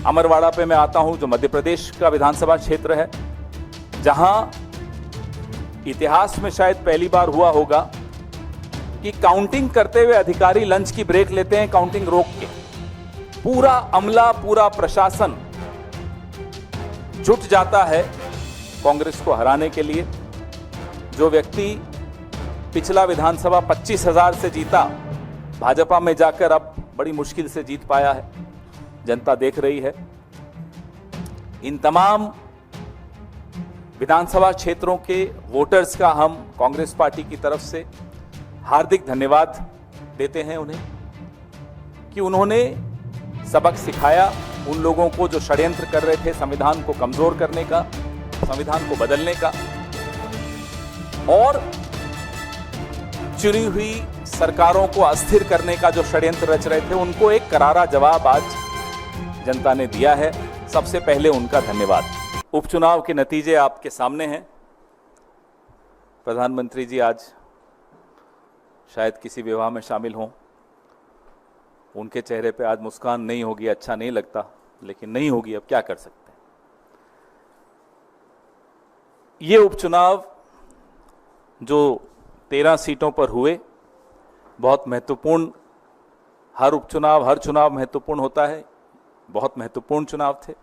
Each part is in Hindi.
अमरवाड़ा पे मैं आता हूं, जो मध्य प्रदेश का विधानसभा क्षेत्र है, जहां इतिहास में शायद पहली बार हुआ होगा कि काउंटिंग करते हुए अधिकारी लंच की ब्रेक लेते हैं काउंटिंग रोक के। पूरा अमला, पूरा प्रशासन जुट जाता है कांग्रेस को हराने के लिए। जो व्यक्ति पिछला विधानसभा 25,000 से जीता, भाजपा में जाकर अब बड़ी मुश्किल से जीत पाया है, जनता देख रही है। इन तमाम विधानसभा क्षेत्रों के वोटर्स का हम कांग्रेस पार्टी की तरफ से हार्दिक धन्यवाद देते हैं उन्हें कि उन्होंने सबक सिखाया उन लोगों को जो षड्यंत्र कर रहे थे संविधान को कमजोर करने का, संविधान को बदलने का, और चुनी हुई सरकारों को अस्थिर करने का जो षड्यंत्र रच रहे थे, उनको एक करारा जवाब आज जनता ने दिया है। सबसे पहले उनका धन्यवाद। उपचुनाव के नतीजे आपके सामने हैं। प्रधानमंत्री जी आज शायद किसी विवाह में शामिल हों, उनके चेहरे पे आज मुस्कान नहीं होगी, अच्छा नहीं लगता, लेकिन नहीं होगी, अब क्या कर सकते हैं। ये उपचुनाव जो 13 सीटों पर हुए, बहुत महत्वपूर्ण, हर उपचुनाव, हर चुनाव महत्वपूर्ण होता है, बहुत महत्वपूर्ण चुनाव थे।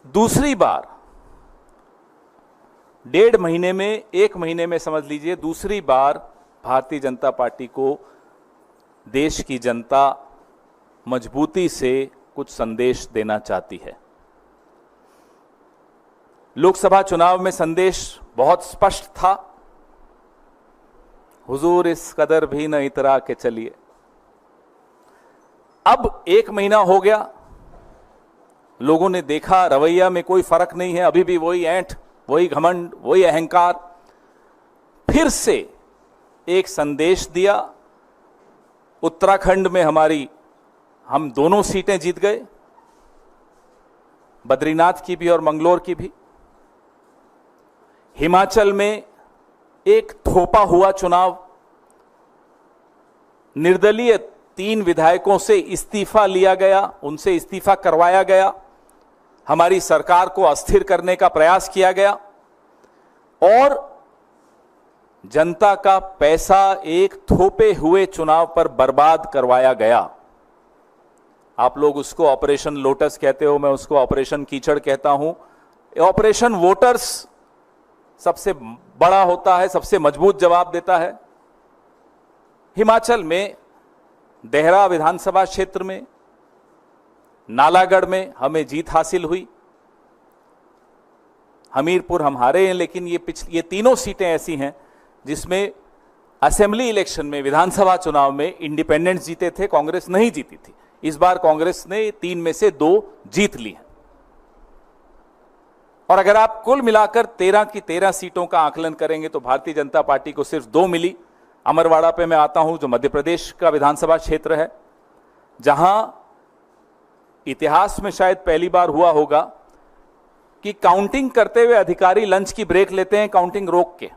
दूसरी बार 1.5 महीने में, 1 महीने में समझ लीजिए, दूसरी बार भारतीय जनता पार्टी को देश की जनता मजबूती से कुछ संदेश देना चाहती है। लोकसभा चुनाव में संदेश बहुत स्पष्ट था, हुजूर इस कदर भी न इतरा के चलिए। अब 1 महीना हो गया, लोगों ने देखा रवैया में कोई फर्क नहीं है, अभी भी वही ऐंठ, वही घमंड, वही अहंकार। फिर से एक संदेश दिया। उत्तराखंड में हम दोनों सीटें जीत गए, बद्रीनाथ की भी और मंगलोर की भी। हिमाचल में एक थोपा हुआ चुनाव, निर्दलीय 3 विधायकों से इस्तीफा लिया गया, उनसे इस्तीफा करवाया गया, हमारी सरकार को अस्थिर करने का प्रयास किया गया, और जनता का पैसा एक थोपे हुए चुनाव पर बर्बाद करवाया गया। आप लोग उसको ऑपरेशन लोटस कहते हो, मैं उसको ऑपरेशन कीचड़ कहता हूं। ऑपरेशन वोटर्स सबसे बड़ा होता है, सबसे मजबूत जवाब देता है। हिमाचल में देहरा विधानसभा क्षेत्र में, नालागढ़ में हमें जीत हासिल हुई। हमीरपुर हम हारे हैं, लेकिन ये तीनों सीटें ऐसी हैं जिसमें असेंबली इलेक्शन में, विधानसभा चुनाव में इंडिपेंडेंट्स जीते थे, कांग्रेस नहीं जीती थी। इस बार कांग्रेस ने 3 में से 2 जीत ली हैं। और अगर आप कुल मिलाकर 13 की 13 सीटों का आकलन करेंगे तो भारतीय जनता पार्टी को सिर्फ 2 मिली। अमरवाड़ा पे मैं आता हूं, जो मध्य प्रदेश का विधानसभा क्षेत्र है, जहां इतिहास में शायद पहली बार हुआ होगा कि काउंटिंग करते हुए अधिकारी लंच की ब्रेक लेते हैं काउंटिंग रोक के।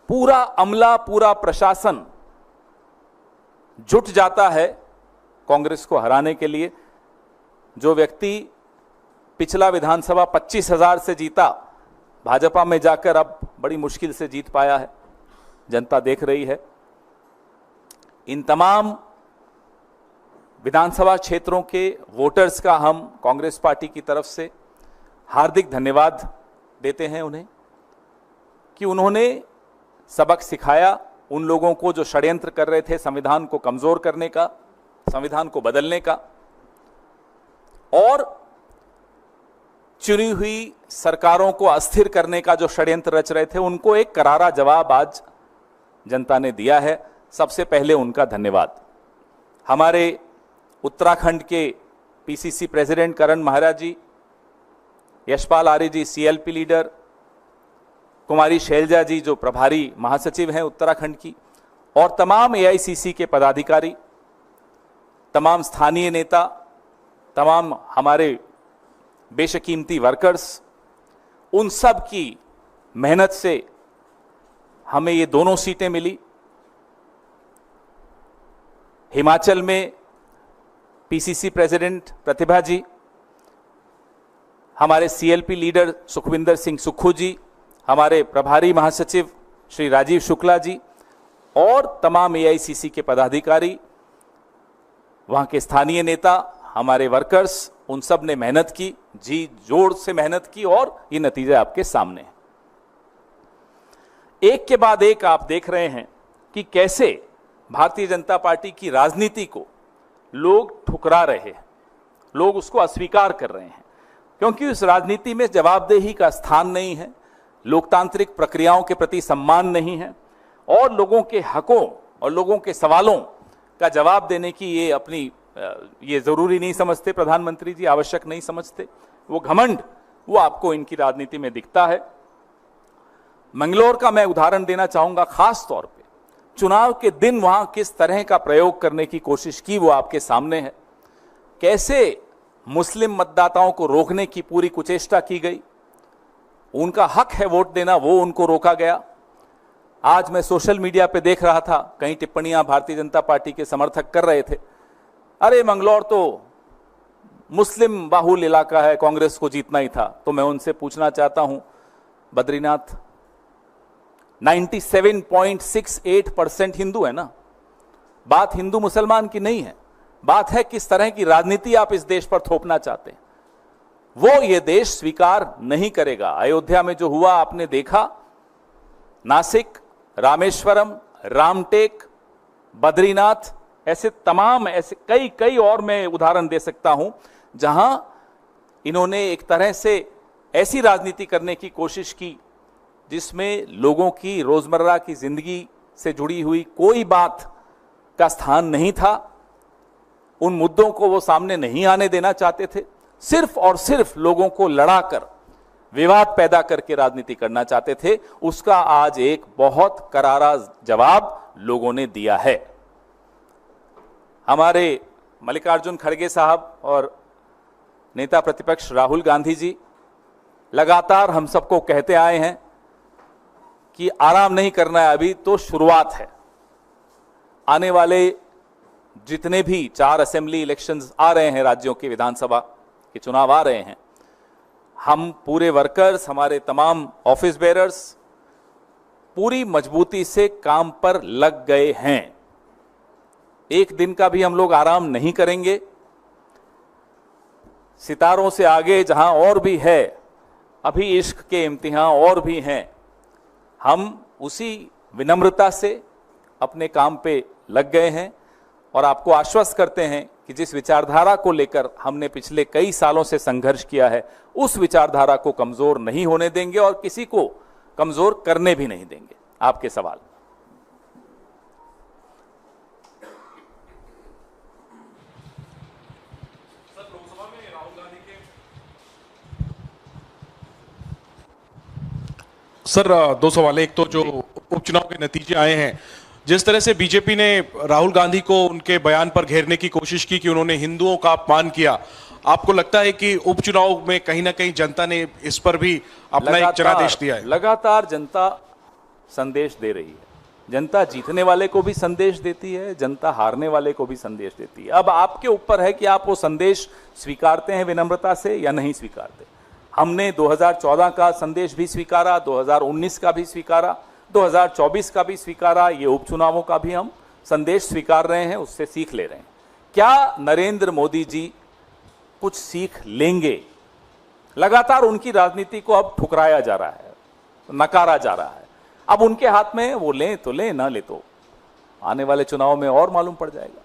पूरा अमला, पूरा प्रशासन जुट जाता है कांग्रेस को हराने के लिए। जो व्यक्ति पिछला विधानसभा 25,000 से जीता, भाजपा में जाकर अब बड़ी मुश्किल से जीत पाया है, जनता देख रही है। इन तमाम विधानसभा क्षेत्रों के वोटर्स का हम कांग्रेस पार्टी की तरफ से हार्दिक धन्यवाद देते हैं उन्हें कि उन्होंने सबक सिखाया उन लोगों को जो षड्यंत्र कर रहे थे संविधान को कमजोर करने का, संविधान को बदलने का, और चुनी हुई सरकारों को अस्थिर करने का जो षड्यंत्र रच रहे थे, उनको एक करारा जवाब आज जनता ने दिया है। सबसे पहले उनका धन्यवाद। हमारे उत्तराखंड के पीसीसी प्रेसिडेंट करण महाराज जी, यशपाल आर्य जी सीएलपी लीडर, कुमारी शैलजा जी जो प्रभारी महासचिव हैं उत्तराखंड की, और तमाम एआईसीसी के पदाधिकारी, तमाम स्थानीय नेता, तमाम हमारे बेशकीमती वर्कर्स, उन सब की मेहनत से हमें ये दोनों सीटें मिली। हिमाचल में पीसीसी प्रेसिडेंट प्रतिभा जी, हमारे सीएलपी लीडर सुखविंदर सिंह सुक्खू जी, हमारे प्रभारी महासचिव श्री राजीव शुक्ला जी और तमाम एआईसीसी के पदाधिकारी, वहां के स्थानीय नेता, हमारे वर्कर्स, उन सब ने मेहनत की, जी जोर से मेहनत की और ये नतीजा आपके सामने है। एक के बाद एक आप देख रहे हैं कि कैसे भारतीय जनता पार्टी की राजनीति को लोग ठुकरा रहे हैं, लोग उसको अस्वीकार कर रहे हैं, क्योंकि उस राजनीति में जवाबदेही का स्थान नहीं है, लोकतांत्रिक प्रक्रियाओं के प्रति सम्मान नहीं है और लोगों के हकों और लोगों के सवालों का जवाब देने की ये जरूरी नहीं समझते प्रधानमंत्री जी, आवश्यक नहीं समझते। वो घमंड वो आपको इनकी राजनीति में दिखता है। मंगलौर का मैं उदाहरण देना चाहूंगा, खास तौर पे चुनाव के दिन वहां किस तरह का प्रयोग करने की कोशिश की वो आपके सामने है। कैसे मुस्लिम मतदाताओं को रोकने की पूरी कुचेष्टा की गई, उनका हक है वोट देना, वो उनको रोका गया। आज मैं सोशल मीडिया पे देख रहा था, कई टिप्पणियां भारतीय जनता पार्टी के समर्थक कर रहे थे, अरे मंगलौर तो मुस्लिम बाहुल इलाका है, कांग्रेस को जीतना ही था। तो मैं उनसे पूछना चाहता हूं, बद्रीनाथ 97.68% हिंदू है ना, बात हिंदू मुसलमान की नहीं है, बात है किस तरह की राजनीति आप इस देश पर थोपना चाहते हैं। वो ये देश स्वीकार नहीं करेगा। अयोध्या में जो हुआ आपने देखा, नासिक, रामेश्वरम, रामटेक, बद्रीनाथ, ऐसे तमाम ऐसे कई और मैं उदाहरण दे सकता हूं जहां इन्होंने एक तरह से ऐसी राजनीति करने की कोशिश की जिसमें लोगों की रोजमर्रा की जिंदगी से जुड़ी हुई कोई बात का स्थान नहीं था। उन मुद्दों को वो सामने नहीं आने देना चाहते थे, सिर्फ और सिर्फ लोगों को लड़ाकर, विवाद पैदा करके राजनीति करना चाहते थे। उसका आज एक बहुत करारा जवाब लोगों ने दिया है। हमारे मल्लिकार्जुन खड़गे साहब और नेता प्रतिपक्ष राहुल गांधी जी लगातार हम सबको कहते आए हैं कि आराम नहीं करना है, अभी तो शुरुआत है। आने वाले जितने भी 4 असेंबली इलेक्शंस आ रहे हैं, राज्यों के विधानसभा के चुनाव आ रहे हैं, हम पूरे वर्कर्स, हमारे तमाम ऑफिस बेरर्स पूरी मजबूती से काम पर लग गए हैं। एक दिन का भी हम लोग आराम नहीं करेंगे। सितारों से आगे जहां और भी है, अभी इश्क के इम्तिहान और भी हैं, हम उसी विनम्रता से अपने काम पे लग गए हैं और आपको आश्वस्त करते हैं कि जिस विचारधारा को लेकर हमने पिछले कई सालों से संघर्ष किया है, उस विचारधारा को कमजोर नहीं होने देंगे और किसी को कमजोर करने भी नहीं देंगे। आपके सवाल। सर 2 सवाल। एक तो जो उपचुनाव के नतीजे आए हैं, जिस तरह से बीजेपी ने राहुल गांधी को उनके बयान पर घेरने की कोशिश की कि उन्होंने हिंदुओं का अपमान किया, आपको लगता है कि उपचुनाव में कहीं ना कहीं जनता ने इस पर भी अपना एक जनादेश दिया है? लगातार जनता संदेश दे रही है। जनता जीतने वाले को भी संदेश देती है, जनता हारने वाले को भी संदेश देती है। अब आपके ऊपर है कि आप वो संदेश स्वीकारते हैं विनम्रता से या नहीं स्वीकारते। हमने 2014 का संदेश भी स्वीकारा, 2019 का भी स्वीकारा, 2024 का भी स्वीकारा, ये उपचुनावों का भी हम संदेश स्वीकार रहे हैं, उससे सीख ले रहे हैं। क्या नरेंद्र मोदी जी कुछ सीख लेंगे? लगातार उनकी राजनीति को अब ठुकराया जा रहा है, नकारा जा रहा है। अब उनके हाथ में, वो लें तो लें, ना ले तो आने वाले चुनाव में और मालूम पड़ जाएगा।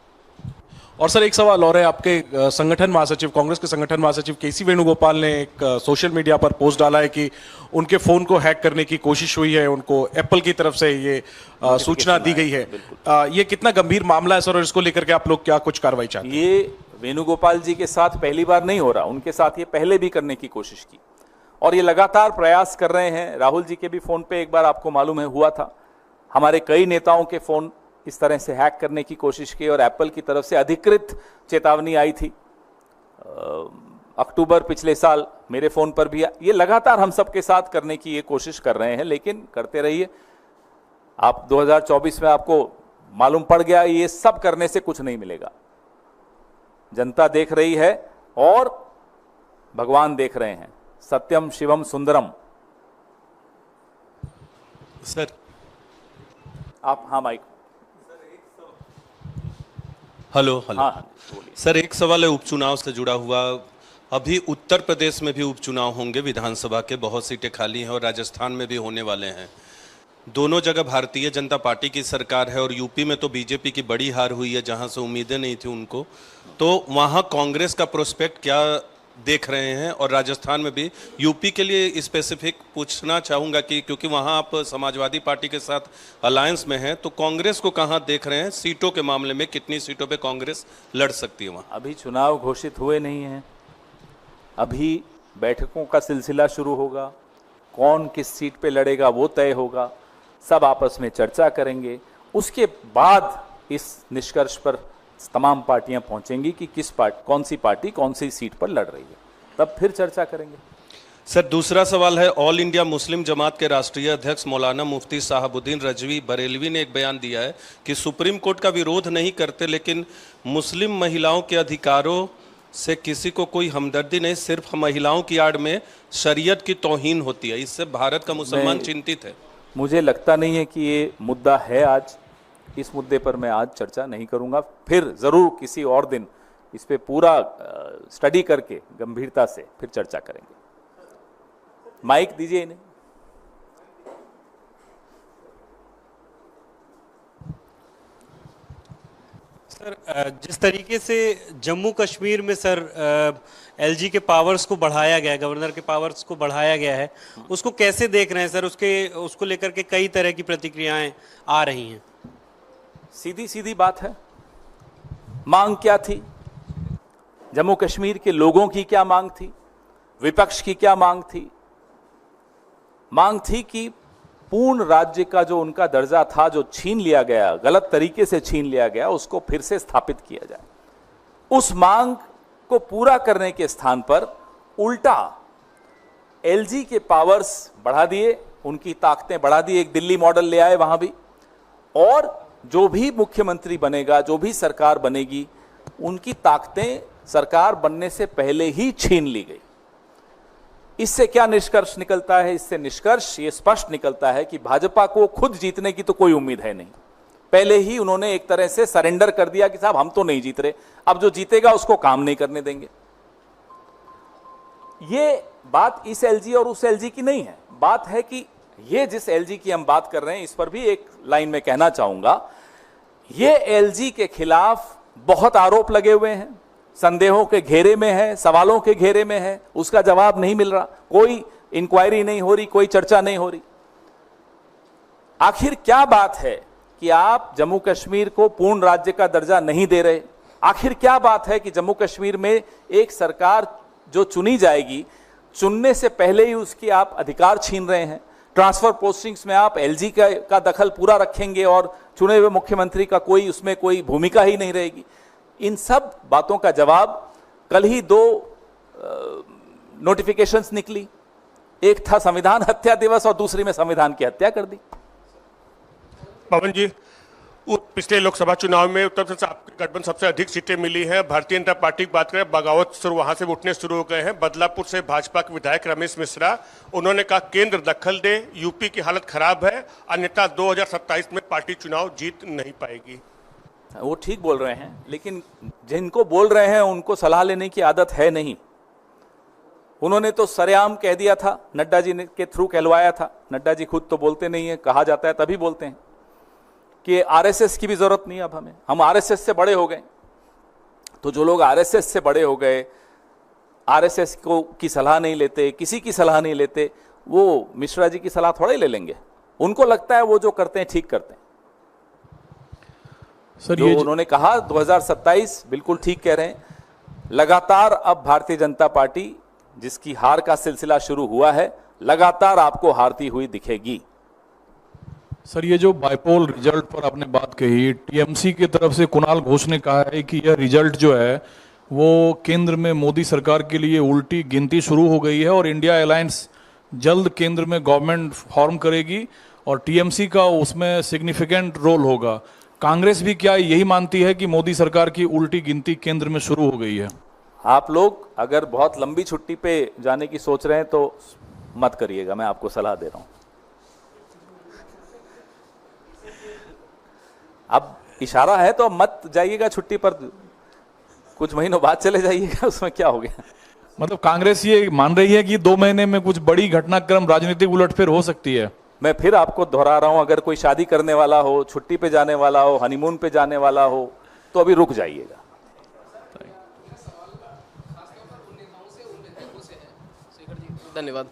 और सर एक सवाल और है, आपके संगठन महासचिव, कांग्रेस के संगठन महासचिव केसी वेणुगोपाल ने एक सोशल मीडिया पर पोस्ट डाला है कि उनके फोन को हैक करने की कोशिश हुई है, उनको एप्पल की तरफ से ये सूचना दी गई है। ये कितना गंभीर मामला है सर, और इसको लेकर के आप लोग क्या कुछ कार्रवाई चाहते हैं? ये वेणुगोपाल जी के साथ पहली बार नहीं हो रहा, उनके साथ ये पहले भी करने की कोशिश की और ये लगातार प्रयास कर रहे हैं। राहुल जी के भी फोन पे एक बार आपको मालूम है हुआ था। हमारे कई नेताओं के फोन इस तरह से हैक करने की कोशिश की और एप्पल की तरफ से अधिकृत चेतावनी आई थी अक्टूबर पिछले साल। मेरे फोन पर भी ये लगातार हम सबके साथ करने की ये कोशिश कर रहे हैं, लेकिन करते रहिए। आप 2024 में आपको मालूम पड़ गया, ये सब करने से कुछ नहीं मिलेगा। जनता देख रही है और भगवान देख रहे हैं। सत्यम शिवम सुंदरम। सर आप, हाँ माइक। Hello hello. हाँ बोलिए। सर एक सवाल है उपचुनाव से जुड़ा हुआ। अभी उत्तर प्रदेश में भी उपचुनाव होंगे, विधानसभा के बहुत सीटें खाली हैं और राजस्थान में भी होने वाले हैं। दोनों जगह भारतीय जनता पार्टी की सरकार है और यूपी में तो बीजेपी की बड़ी हार हुई है, जहां से उम्मीदें नहीं थी उनको। तो वहां कांग्रेस का प्रोस्पेक्ट क्या देख रहे हैं? और राजस्थान में भी, यूपी के लिए स्पेसिफिक पूछना चाहूँगा कि क्योंकि वहाँ आप समाजवादी पार्टी के साथ अलायंस में हैं, तो कांग्रेस को कहाँ देख रहे हैं सीटों के मामले में? कितनी सीटों पे कांग्रेस लड़ सकती है वहाँ? अभी चुनाव घोषित हुए नहीं हैं, अभी बैठकों का सिलसिला शुरू होगा, कौन किस सीट पे लड़ेगा वो तय होगा, सब आपस में चर्चा करेंगे, उसके बाद इस निष्कर्ष पर तमाम पार्टियां पहुंचेंगी कि कौन सी पार्टी कौन सी सीट पर लड़ रही है, तब फिर चर्चा करेंगे। सर दूसरा सवाल है, ऑल इंडिया मुस्लिम जमात के राष्ट्रीय अध्यक्ष मौलाना मुफ्ती साहबुद्दीन रजवी बरेलवी ने एक बयान दिया है कि सुप्रीम कोर्ट का विरोध नहीं करते, लेकिन मुस्लिम महिलाओं के अधिकारों से किसी को कोई हमदर्दी नहीं, सिर्फ महिलाओं की आड़ में शरीयत की तौहीन होती है। इससे भारत का मुसलमान चिंतित है। मुझे लगता नहीं है कि ये मुद्दा है आज, इस मुद्दे पर मैं आज चर्चा नहीं करूंगा, फिर ज़रूर किसी और दिन इस पे पूरा स्टडी करके गंभीरता से फिर चर्चा करेंगे। माइक दीजिए इन्हें। सर जिस तरीके से जम्मू कश्मीर में सर एलजी के पावर्स को बढ़ाया गया है, गवर्नर के पावर्स को बढ़ाया गया है, उसको कैसे देख रहे हैं सर? उसको लेकर के कई तरह की प्रतिक्रियाएं आ रही हैं। सीधी सीधी बात है, मांग क्या थी, जम्मू कश्मीर के लोगों की क्या मांग थी, विपक्ष की क्या मांग थी? मांग थी कि पूर्ण राज्य का जो उनका दर्जा था, जो छीन लिया गया, गलत तरीके से छीन लिया गया, उसको फिर से स्थापित किया जाए। उस मांग को पूरा करने के स्थान पर उल्टा एलजी के पावर्स बढ़ा दिए, उनकी ताकतें बढ़ा दी, एक दिल्ली मॉडल ले आए वहां भी, और जो भी मुख्यमंत्री बनेगा, जो भी सरकार बनेगी, उनकी ताकतें सरकार बनने से पहले ही छीन ली गई। इससे क्या निष्कर्ष निकलता है? इससे निष्कर्ष ये स्पष्ट निकलता है कि भाजपा को खुद जीतने की तो कोई उम्मीद है नहीं। पहले ही उन्होंने एक तरह से सरेंडर कर दिया कि साहब हम तो नहीं जीत रहे, अब जो जीतेगा उसको काम नहीं करने देंगे। ये बात इस एलजी और उस एलजी की नहीं है, बात है कि ये जिस एलजी की हम बात कर रहे हैं, इस पर भी एक लाइन में कहना चाहूंगा, ये एलजी के खिलाफ बहुत आरोप लगे हुए हैं, संदेहों के घेरे में है, सवालों के घेरे में है, उसका जवाब नहीं मिल रहा, कोई इंक्वायरी नहीं हो रही, कोई चर्चा नहीं हो रही। आखिर क्या बात है कि आप जम्मू कश्मीर को पूर्ण राज्य का दर्जा नहीं दे रहे? आखिर क्या बात है कि जम्मू कश्मीर में एक सरकार जो चुनी जाएगी, चुनने से पहले ही उसकी आप अधिकार छीन रहे हैं? ट्रांसफर पोस्टिंग्स में आप एलजी का दखल पूरा रखेंगे और चुने हुए मुख्यमंत्री का उसमें कोई भूमिका ही नहीं रहेगी। इन सब बातों का जवाब कल ही 2 नोटिफिकेशंस निकली, एक था संविधान हत्या दिवस और दूसरी में संविधान की हत्या कर दी। पवन जी, पिछले लोकसभा चुनाव में उत्तर प्रदेश आपके गठबंधन सबसे अधिक सीटें मिली हैं। भारतीय जनता पार्टी की बात करें, बगावत शुरू वहां से उठने शुरू हो गए हैं। बदलापुर से भाजपा के विधायक रमेश मिश्रा, उन्होंने कहा केंद्र दखल दे, यूपी की हालत खराब है, अन्यथा 2027 में पार्टी चुनाव जीत नहीं पाएगी। वो ठीक बोल रहे हैं, लेकिन जिनको बोल रहे हैं उनको सलाह लेने की आदत है नहीं। उन्होंने तो सरेआम कह दिया था, नड्डा जी ने के थ्रू कहलवाया था। नड्डा जी खुद तो बोलते नहीं है, कहा जाता है तभी बोलते हैं कि आरएसएस की भी जरूरत नहीं, अब हम आरएसएस से बड़े हो गए। तो जो लोग आरएसएस से बड़े हो गए, आरएसएस की सलाह नहीं लेते, किसी की सलाह नहीं लेते, वो मिश्रा जी की सलाह थोड़े ले लेंगे। उनको लगता है वो जो करते हैं ठीक करते हैं। सर जो उन्होंने कहा 2027 बिल्कुल ठीक कह रहे हैं। लगातार अब भारतीय जनता पार्टी, जिसकी हार का सिलसिला शुरू हुआ है, लगातार आपको हारती हुई दिखेगी। सर ये जो बाइपोल रिजल्ट पर आपने बात कही, टीएमसी की तरफ से कुणाल घोष ने कहा है कि यह रिजल्ट जो है वो केंद्र में मोदी सरकार के लिए उल्टी गिनती शुरू हो गई है और इंडिया अलायंस जल्द केंद्र में गवर्नमेंट फॉर्म करेगी और टीएमसी का उसमें सिग्निफिकेंट रोल होगा। कांग्रेस भी क्या यही मानती है कि मोदी सरकार की उल्टी गिनती केंद्र में शुरू हो गई है? आप लोग अगर बहुत लंबी छुट्टी पे जाने की सोच रहे हैं तो मत करिएगा, मैं आपको सलाह दे रहा हूं। अब इशारा है तो अब मत जाइएगा छुट्टी पर, कुछ महीनों बाद चले जाइएगा, उसमें क्या हो गया। मतलब कांग्रेस ये मान रही है कि 2 महीने में कुछ बड़ी घटनाक्रम राजनीतिक उलटफेर हो सकती है। मैं फिर आपको दोहरा रहा हूं, अगर कोई शादी करने वाला हो, छुट्टी पे जाने वाला हो, हनीमून पे जाने वाला हो, तो अभी रुक जाइएगा। धन्यवाद।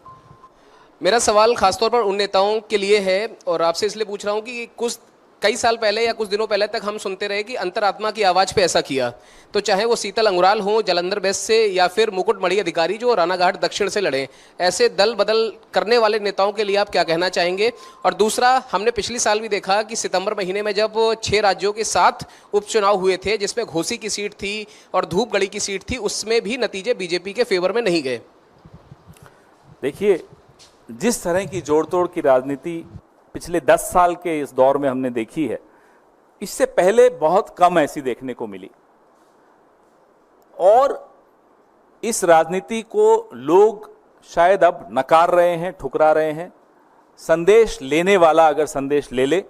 मेरा सवाल खासतौर पर उन नेताओं के लिए है और आपसे इसलिए पूछ रहा हूं कि कई साल पहले या कुछ दिनों पहले तक हम सुनते रहे कि अंतरात्मा की आवाज पे ऐसा किया, तो चाहे वो शीतल अंगुराल हो जलंधर वेस्ट से या फिर मुकुटमणि अधिकारी जो रानाघाट दक्षिण से लड़े, ऐसे दल बदल करने वाले नेताओं के लिए आप क्या कहना चाहेंगे? और दूसरा, हमने पिछले साल भी देखा कि सितंबर महीने में जब 6 राज्यों के 7 उपचुनाव हुए थे जिसमें घोसी की सीट थी और धूपगढ़ी की सीट थी, उसमें भी नतीजे बीजेपी के फेवर में नहीं गए। देखिए, जिस तरह की जोड़ तोड़ की राजनीति पिछले 10 साल के इस दौर में हमने देखी है, इससे पहले बहुत कम ऐसी देखने को मिली। और इस राजनीति को लोग शायद अब नकार रहे हैं, ठुकरा रहे हैं। संदेश लेने वाला अगर संदेश ले ले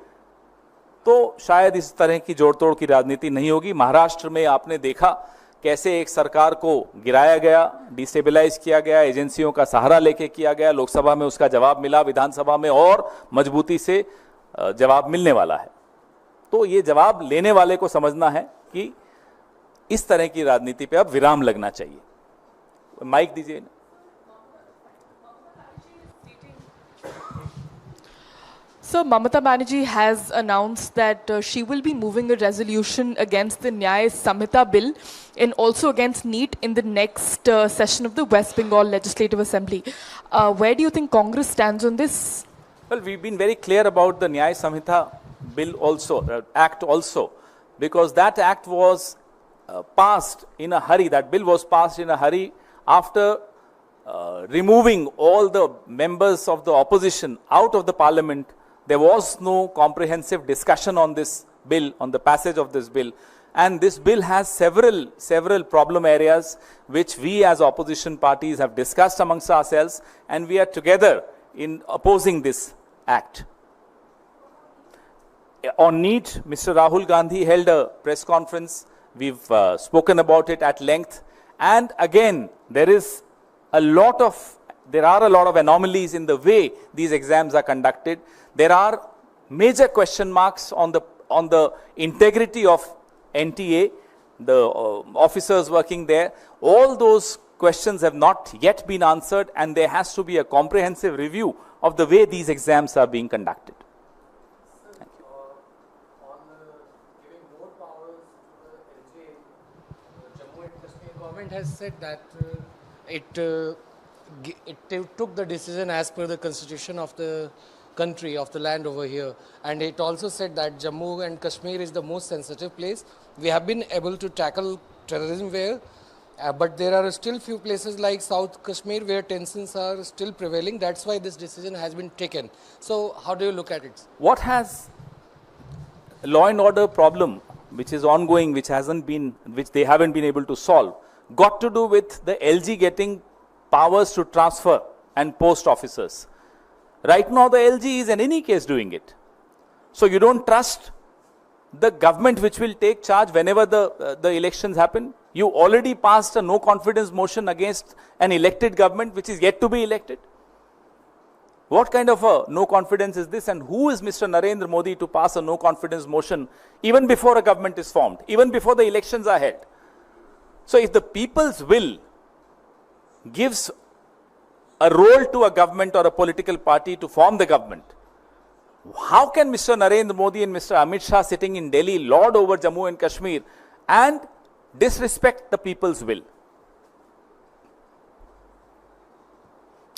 तो शायद इस तरह की जोड़ तोड़ की राजनीति नहीं होगी। महाराष्ट्र में आपने देखा कैसे एक सरकार को गिराया गया, डिस्टेबलाइज किया गया, एजेंसियों का सहारा लेके किया गया, लोकसभा में उसका जवाब मिला, विधानसभा में और मजबूती से जवाब मिलने वाला है। तो ये जवाब लेने वाले को समझना है कि इस तरह की राजनीति पे अब विराम लगना चाहिए। माइक दीजिए ना। So Mamata Banerjee has announced that she will be moving a resolution against the Nyaya Samhita bill and also against NEET in the next session of the West Bengal Legislative Assembly. Where do you think Congress stands on this? Well, we've been very clear about the Nyaya Samhita bill also, act also, because that act was passed in a hurry. That bill was passed in a hurry after removing all the members of the opposition out of the parliament. There was no comprehensive discussion on this bill, on the passage of this bill. And this bill has several problem areas which we as opposition parties have discussed amongst ourselves, and we are together in opposing this act. On NEET, Mr. Rahul Gandhi held a press conference. We've spoken about it at length. And again, there are a lot of anomalies in the way these exams are conducted. There are major question marks on the integrity of NTA, the officers working there. All those questions have not yet been answered, and there has to be a comprehensive review of the way these exams are being conducted. On giving more powers to the LJ, Jammu and Kashmir government has said that it took the decision as per the constitution of the country, of the land over here, and it also said that Jammu and Kashmir is the most sensitive place. We have been able to tackle terrorism there, but there are still few places like South Kashmir where tensions are still prevailing. That's why this decision has been taken. So how do you look at it? What has law and order problem which is ongoing, which they haven't been able to solve, got to do with the LG getting powers to transfer and post officers? Right now the LG is in any case doing it. So you don't trust the government which will take charge whenever the elections happen? You already passed a no confidence motion against an elected government which is yet to be elected. What kind of a no confidence is this, and who is Mr. Narendra Modi to pass a no confidence motion even before a government is formed, even before the elections are held? So if the people's will gives a role to a government or a political party to form the government, how can Mr. Narendra Modi and Mr. Amit Shah sitting in Delhi lord over Jammu and Kashmir and disrespect the people's will?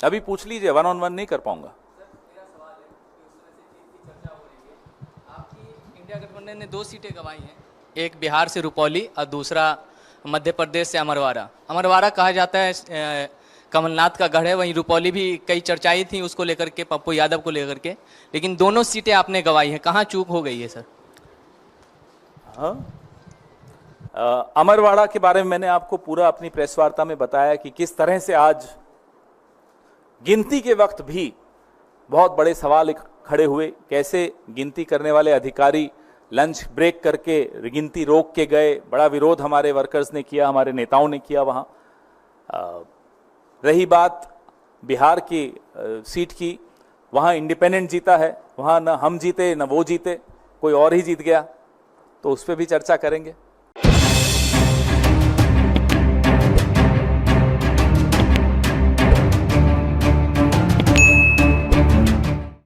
अभी पूछ लीजिए, 1-on-1 नहीं कर पाऊंगा। आपकी इंडिया गठबंधन ने 2 सीटें गंवाई हैं, एक बिहार से रुपौली और दूसरा मध्य प्रदेश से अमरवाड़ा। अमरवाड़ा कहा जाता है कमलनाथ का गढ़ है, वहीं रुपौली भी कई चर्चाएं थी उसको लेकर के, पप्पू यादव को लेकर के, लेकिन दोनों सीटें आपने गंवाई हैं। कहाँ चूक हो गई है सर? अमरवाड़ा के बारे में मैंने आपको पूरा अपनी प्रेस वार्ता में बताया कि किस तरह से आज गिनती के वक्त भी बहुत बड़े सवाल खड़े हुए, कैसे गिनती करने वाले अधिकारी लंच ब्रेक करके गिनती रोक के गए, बड़ा विरोध हमारे वर्कर्स ने किया, हमारे नेताओं ने किया वहाँ। रही बात बिहार की सीट की, वहाँ इंडिपेंडेंट जीता है, वहाँ न हम जीते न वो जीते, कोई और ही जीत गया, तो उस पर भी चर्चा करेंगे।